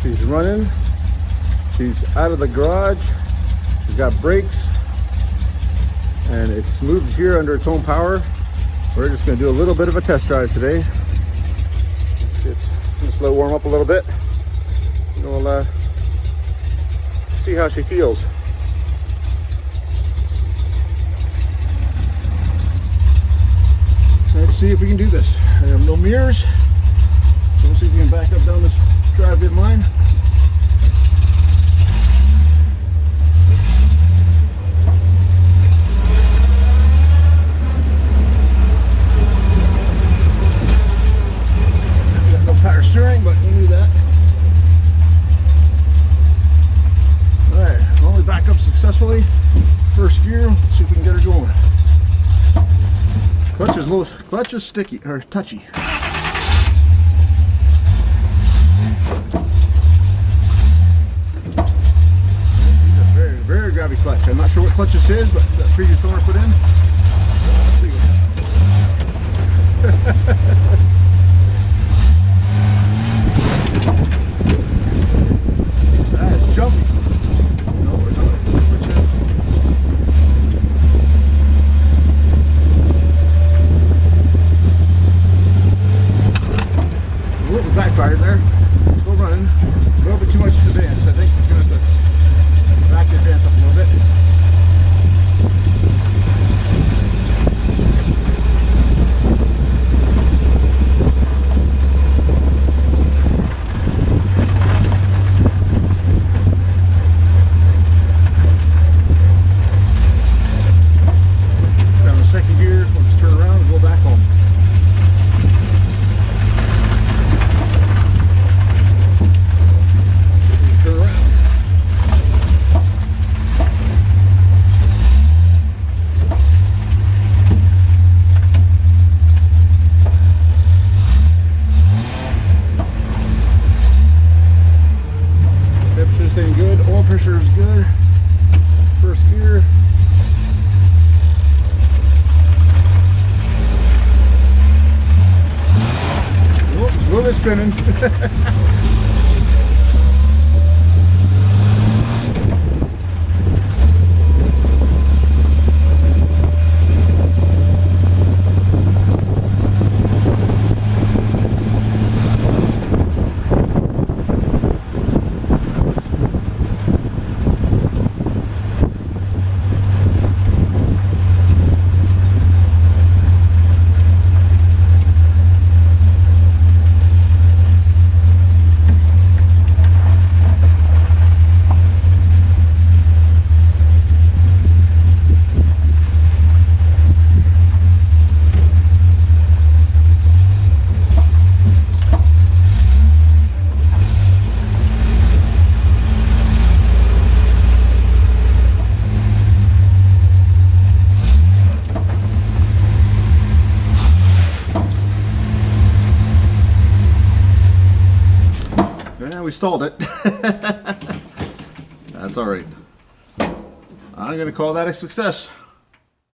She's running. She's out of the garage. She's got brakes. And it's moved here under its own power. We're just going to do a little bit of a test drive today. Just let it warm up a little bit. And we'll see how she feels. Let's see if we can do this. I have no mirrors. So we'll see if we can back up down this driveway of mine. Got no power steering, but we'll do that. Alright, well, we back up successfully. First gear, let's see if we can get her going. Clutch is low, clutch is sticky or touchy. Very, very grabby clutch. I'm not sure what clutch this is, but that previous owner put in. Let's see That's jumpy. No, we're not. Backfired there. Still running. A little bit too much advance. I think we're going to have to back the advance up a little bit. Down the second gear. We'll just turn around and go back home. Staying good, oil pressure is good. First gear. Whoops, a little bit spinning. Yeah, we stalled it. That's all right. I'm going to call that a success.